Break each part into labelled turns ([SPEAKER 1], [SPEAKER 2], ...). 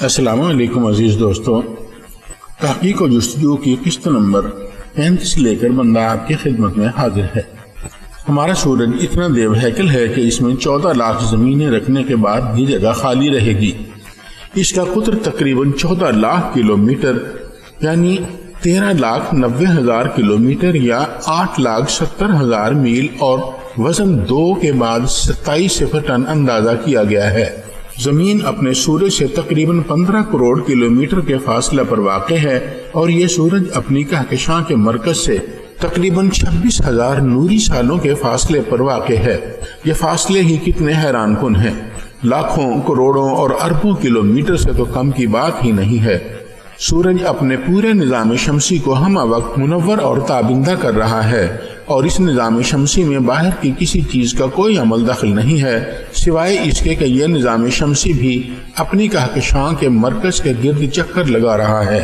[SPEAKER 1] अस्सलाम वालेकुम अजीज दोस्तों, तहकीक और जस्तजू की किस्त नंबर 35 लेकर बंदा आपकी खिदमत में हाजिर है। हमारा सूरज इतना देवहैकल है कि इसमें 14 लाख जमीनें रखने के बाद भी जगह खाली रहेगी। इसका कुतर तकरीबन 14 लाख किलोमीटर यानी 13,90,000 किलोमीटर या 8,70,000 मील और वजन 2 के बाद 27 टन अंदाजा किया गया है। जमीन अपने सूरज से तकरीबन 15 करोड़ किलोमीटर के फासले पर वाक़ है और ये सूरज अपनी कहकशां के मरकज से तकरीबन 26,000 नूरी सालों के फासले पर वाक़ है। ये फासले ही कितने हैरान कुन हैं। लाखों, करोड़ों और अरबों किलोमीटर से तो कम की बात ही नहीं है। सूरज अपने पूरे निज़ाम शमसी को हमा वक्त मुनव्वर और ताबिंदा कर रहा है और इस निज़ाम शमसी में बाहर की किसी चीज़ का कोई अमल दखल नहीं है सिवाय इसके कि यह निज़ाम शमसी भी अपनी कहकशां के मरकज के गिर्द चक्कर लगा रहा है।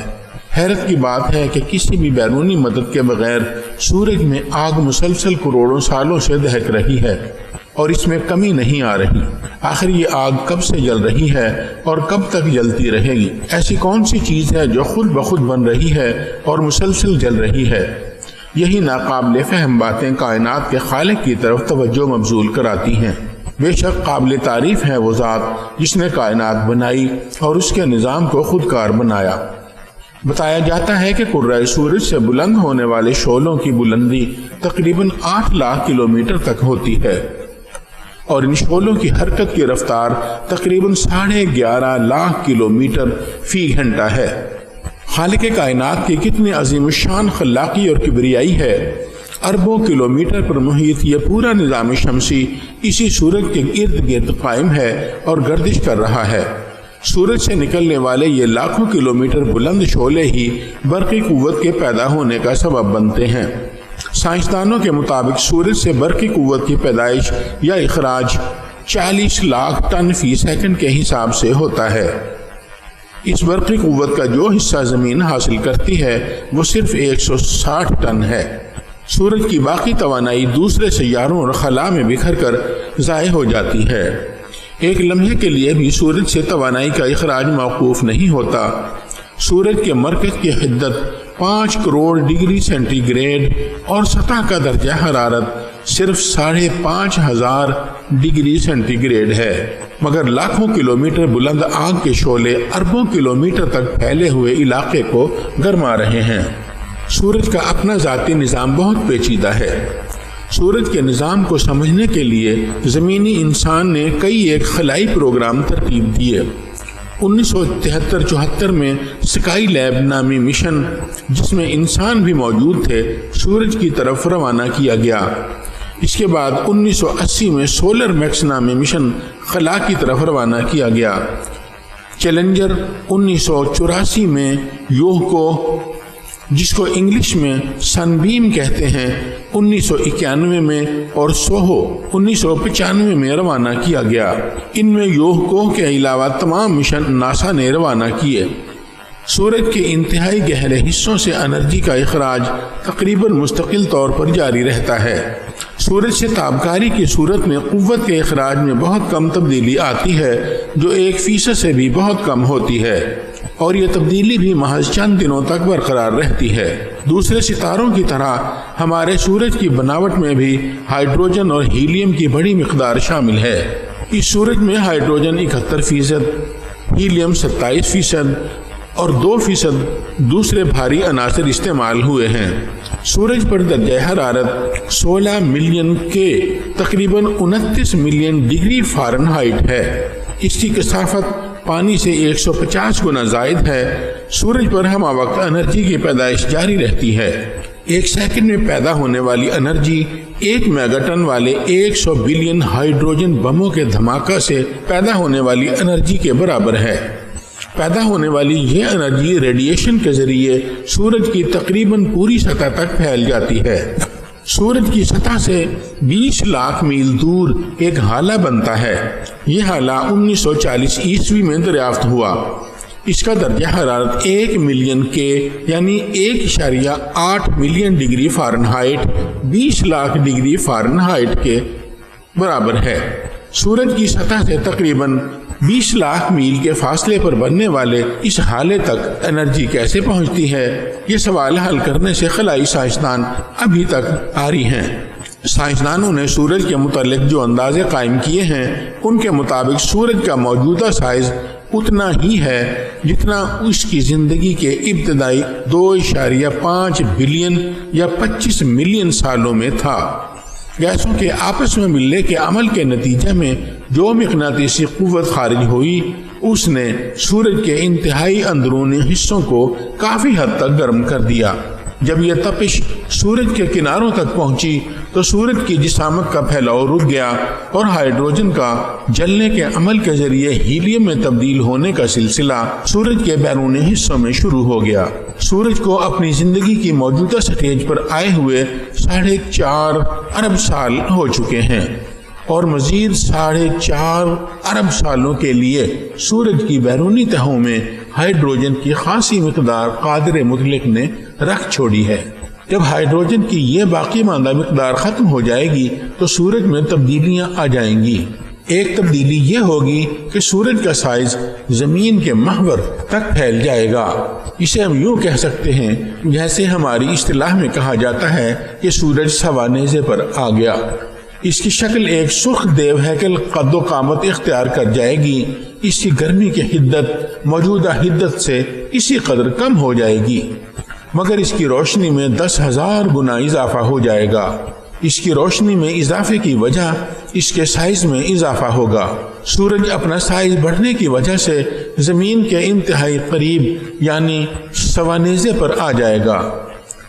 [SPEAKER 1] हैरत की बात है कि किसी भी बैरूनी मदद के बगैर सूरज में आग मुसलसल करोड़ों सालों से दहक रही है और इसमें कमी नहीं आ रही। आखिर ये आग कब से जल रही है और कब तक जलती रहेगी? ऐसी कौन सी चीज़ है जो खुद ब खुद बन रही है और मुसलसल जल रही है? यही नाकाबिल फहम बातें कायनात के खालिक की तरफ तवज्जो मबजूल कराती हैं। बेशक काबिल तारीफ है वो ज़ात जिसने कायनात बनाई और उसके निज़ाम को खुदकार बनाया। बताया जाता है कि कुर्रा सूरज से बुलंद होने वाले शोलों की बुलंदी तकरीबन 8 लाख किलोमीटर तक होती है और इन शोलों की हरकत की रफ्तार तकरीबन 11.5 लाख किलोमीटर फी घंटा है। खालिक कायनात की कितनी अजीम शान खल्लाकी और किबरियाई है। अरबों किलोमीटर पर मुहित यह पूरा निज़ाम शमसी इसी सूरज के इर्द गिर्द कायम है और गर्दिश कर रहा है। सूरज से निकलने वाले ये लाखों किलोमीटर बुलंद शोले ही बरक़ी कुव्वत के पैदा होने का सबब बनते हैं। साइंसदानों के मुताबिक सूरज से बरक़ी कुव्वत की पैदाइश या इखराज 40 लाख टन फी सेकंड के हिसाब से होता है। इस बरक़ी कुव्वत का जो हिस्सा ज़मीन हासिल करती है वो सिर्फ 160 टन है। सूरज की बाकी तवानाई दूसरे सैयारों और खला में बिखर कर ज़ाय हो जाती है। एक लम्हे के लिए भी सूरज से तवानाई का इखराज मौकूफ़ नहीं होता। सूरज के मरकज़ की हिद्दत 5 करोड़ डिग्री सेंटीग्रेड और सतह का दर्जा हरारत सिर्फ 5,500 डिग्री सेंटीग्रेड है, मगर लाखों किलोमीटर बुलंद आग के शोले अरबों किलोमीटर तक फैले हुए इलाके को गरमा रहे हैं। सूरज का अपना ज़ाती निज़ाम बहुत पेचीदा है। सूरज के निज़ाम को समझने के लिए ज़मीनी इंसान ने कई एक खलाई प्रोग्राम तरतीब दिए। 1973-74 में स्काई लैब नामी मिशन, जिसमें इंसान भी मौजूद थे, सूरज की तरफ रवाना किया गया। इसके बाद 1980 में सोलर मैक्स नामी मिशन खला की तरफ रवाना किया गया। चैलेंजर 1984 में योग को, जिसको इंग्लिश में सनबीम कहते हैं, 1991 में और सोहो 1995 में रवाना किया गया। इनमें योग के अलावा तमाम मिशन नासा ने रवाना किए। सूरज के इंतहाई गहरे हिस्सों से एनर्जी का इखराज तकरीबन मुस्तकिल तौर पर जारी रहता है। सूरज से ताबकारी की सूरत में कुव्वत के इखराज में बहुत कम तब्दीली आती है, जो 1% से भी बहुत कम होती है और ये तब्दीली भी महज चंद दिनों तक बरकरार रहती है। दूसरे सितारों की तरह हमारे सूरज की बनावट में भी हाइड्रोजन और हीलियम की बड़ी मिकदार शामिल है। इस सूरज में हाइड्रोजन 71%, हीलियम 27% और 2% दूसरे भारी अनासर इस्तेमाल हुए हैं। सूरज पर दर्जा हरारत 16 मिलियन के तकरीबन 29 मिलियन डिग्री फ़ारेनहाइट है। इसकी कसाफत पानी से 150 गुना ज़ायद है। सूरज पर हमा वक्त एनर्जी की पैदाइश जारी रहती है। 1 सेकंड में पैदा होने वाली एनर्जी 1 मेगाटन वाले 100 बिलियन हाइड्रोजन बमों के धमाका से पैदा होने वाली एनर्जी के बराबर है। पैदा होने वाली यह एनर्जी रेडिएशन के जरिए सूरज की तकरीबन पूरी सतह तक फैल जाती है। सूरज की सतह से 20 लाख मील दूर एक हाला बनता है। यह हाला 1940 ईस्वी में दरियाफ्त हुआ। इसका दर्जा हरारत 1 मिलियन के यानी 1.8 million degree Fahrenheit 20 lakh degree Fahrenheit के बराबर है। सूरज की सतह से तकरीबन 20 लाख मील के फासले पर बनने वाले इस हाले तक एनर्जी कैसे पहुंचती है, ये सवाल हल करने से खलाई साइंसदान अभी तक आरी हैं। साइंसदानों ने सूरज के मुतालिक जो अंदाजे कायम किए हैं, उनके मुताबिक सूरज का मौजूदा साइज उतना ही है जितना उसकी जिंदगी के इब्तदाई 2.5 बिलियन या 25 मिलियन सालों में था। गैसों के आपस में मिलने के अमल के नतीजे में जो मक़नातीसी क़ुव्वत खारिज हुई, उसने सूरज के इंतहाई अंदरूनी हिस्सों को काफ़ी हद तक गर्म कर दिया। जब यह तपिश सूरज के किनारों तक पहुंची तो सूरज की जिसामत का फैलाव रुक गया और हाइड्रोजन का जलने के अमल के जरिए हीलियम में तब्दील होने का सिलसिला सूरज के बैरूनी हिस्सों में शुरू हो गया। सूरज को अपनी जिंदगी की मौजूदा स्टेज पर आए हुए 4.5 अरब साल हो चुके हैं और मजीद 4.5 अरब सालों के लिए सूरज की बैरूनी तहों में हाइड्रोजन की खासी मिकदार कादिर मुतलिक ने रख छोड़ी है। जब हाइड्रोजन की ये बाकी मांदा मिकदार खत्म हो जाएगी तो सूरज में तब्दीलियां आ जाएंगी। एक तब्दीली ये होगी कि सूरज का साइज जमीन के महवर तक फैल जाएगा। इसे हम यूं कह सकते हैं जैसे हमारी इस्तिलाह में कहा जाता है कि सूरज सवानेज़े पर आ गया। इसकी शक्ल एक सुर्ख देव हैकल कद्दो कामत इख्तियार कर जाएगी। इसकी गर्मी की हिद्दत मौजूदा हिद्दत से इसी कदर कम हो जाएगी, मगर इसकी रोशनी में 10,000 गुना इजाफा हो जाएगा। इसकी रोशनी में इजाफे की वजह इसके साइज में इजाफा होगा। सूरज अपना साइज बढ़ने की वजह से जमीन के इंतहाई करीब यानी सवानेज़े पर आ जाएगा।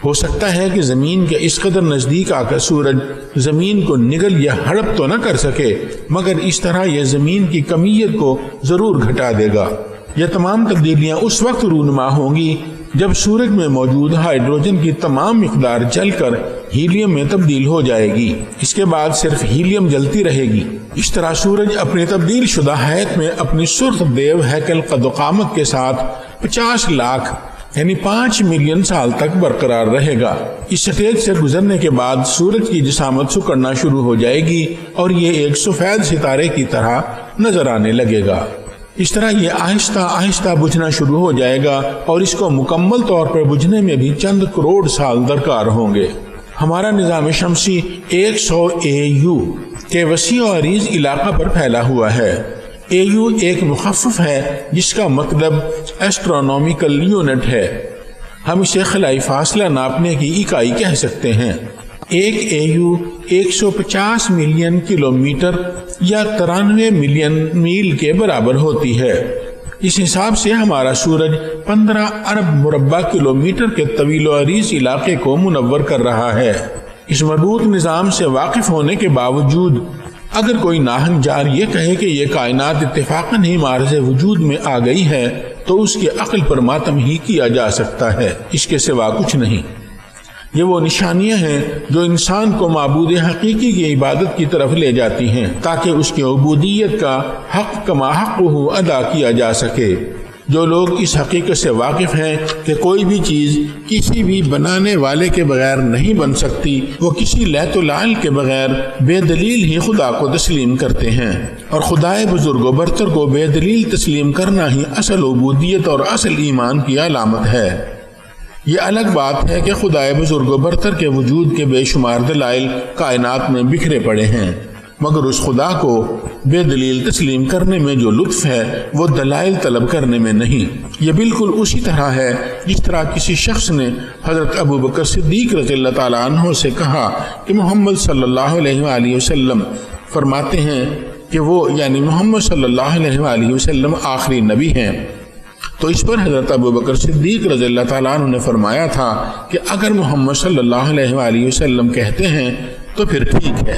[SPEAKER 1] हो सकता है कि जमीन के इस कदर नजदीक आकर सूरज जमीन को निगल या हड़प तो न कर सके, मगर इस तरह यह जमीन की कमियत को जरूर घटा देगा। यह तमाम तब्दीलियां उस वक्त रूनुमा होंगी जब सूरज में मौजूद हाइड्रोजन की तमाम मिकदार जलकर हीलियम में तब्दील हो जाएगी। इसके बाद सिर्फ हीलियम जलती रहेगी। इस तरह सूरज अपनी तब्दील शुदा हैत में अपनी सुर्ख देव हैकल कद्दो-कामत के साथ 50 लाख यानी 5 मिलियन साल तक बरकरार रहेगा। इस स्टेज से गुजरने के बाद सूरज की जिसामत सुकड़ना शुरू हो जाएगी और ये एक सफेद सितारे की तरह नजर आने लगेगा। इस तरह ये आहिस्ता आहिस्ता बुझना शुरू हो जाएगा और इसको मुकम्मल तौर पर बुझने में भी चंद करोड़ साल दरकार होंगे। हमारा निज़ाम शमसी 100 AU के वसी और अरीज इलाका पर फैला हुआ है। AU एक मुखफ़फ़ है जिसका मतलब एस्ट्रोनॉमिकल यूनिट है। हम इसे खलाई फासला नापने की इकाई कह सकते हैं। एक AU 150 मिलियन किलोमीटर या 93 मिलियन मील के बराबर होती है। इस हिसाब से हमारा सूरज 15 अरब मुरब्बा किलोमीटर के तवील व अरीज इलाके को मुनव्वर कर रहा है। इस मजबूत निज़ाम से वाकिफ होने के बावजूद अगर कोई नाहंजार ये कहे कि ये कायनात इत्तेफाकन ही मार्ज़ वजूद में आ गई है तो उसकी अक्ल पर मातम ही किया जा सकता है, इसके सिवा कुछ नहीं। ये वो निशानियां हैं जो इंसान को माबूद हकीकी की इबादत की तरफ ले जाती हैं ताकि उसकी उबूदियत का हक कमा हक़्क़ुहु अदा किया जा सके। जो लोग इस हकीकत से वाकिफ हैं कि कोई भी चीज़ किसी भी बनाने वाले के बगैर नहीं बन सकती, वो किसी लैतुलाल के बगैर बेदलील ही खुदा को तस्लीम करते हैं और खुदाए बुजुर्ग बरतर को बेदलील तस्लीम करना ही असल उबूदियत और असल ईमान की अलामत है। ये अलग बात है कि खुदाए बुजुर्ग बरतर के वजूद के बेशुमार दलाइल कायनात में बिखरे पड़े हैं, मगर उस खुदा को बेदलील तस्लीम करने में जो लुत्फ है वो दलाइल तलब करने में नहीं। ये बिल्कुल उसी तरह है जिस तरह किसी शख्स ने हज़रत अबू बकर सिद्दीक़ रज़ियल्लाहु ताला अन्हु से कहा कि मोहम्मद सल्लल्लाहु अलैहि वसल्लम फरमाते हैं कि वो यानी मोहम्मद सल्लल्लाहु अलैहि वसल्लम आखिरी नबी हैं। तो इस पर हज़रत अबू बकर सिद्दीक़ रज़ियल्लाहु ताला अन्हु ने फरमाया था कि अगर मोहम्मद सल्लल्लाहु अलैहि वसल्लम कहते हैं तो फिर ठीक है।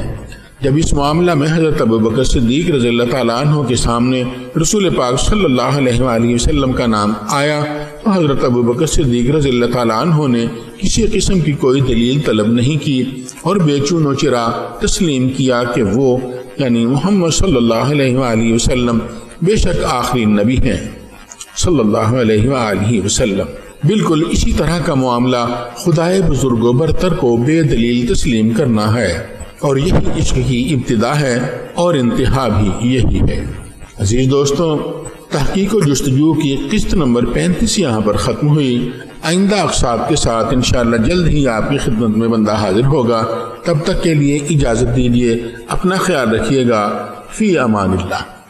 [SPEAKER 1] जब इस मामला में हज़रत अबू बकर सिद्दीक़ रज़ियल्लाहु ताला अन्हु के सामने रसूल पाक सल्लल्लाहु अलैहि वसल्लम का नाम आया तो हज़रत अबू बकर सिद्दीक़ रज़ियल्लाहु ताला अन्हु ने किसी किस्म की कोई दलील तलब नहीं की और बेचूनो चिरा तस्लीम किया कि वो यानी मोहम्मद सल्लल्लाहु अलैहि वसल्लम बेशक आखिरी नबी हैं सल्लल्लाहु अलैहि वसल्लम। बिल्कुल इसी तरह का मामला खुदाए बुजुर्ग बरतर को बेदलील तस्लीम करना है और यही इश्क की इब्तिदा है और इंतहा भी यही है। عزیز دوستوں، تحقیق و جستجو کی قسط نمبر 35 یہاں پر ختم ہوئی۔ آئندہ اقساط کے ساتھ انشاءاللہ جلد ہی آپ کی خدمت میں بندہ حاضر ہوگا۔ تب تک کے لیے اجازت دیجیے، اپنا خیال رکھیے گا۔ فی امان اللہ۔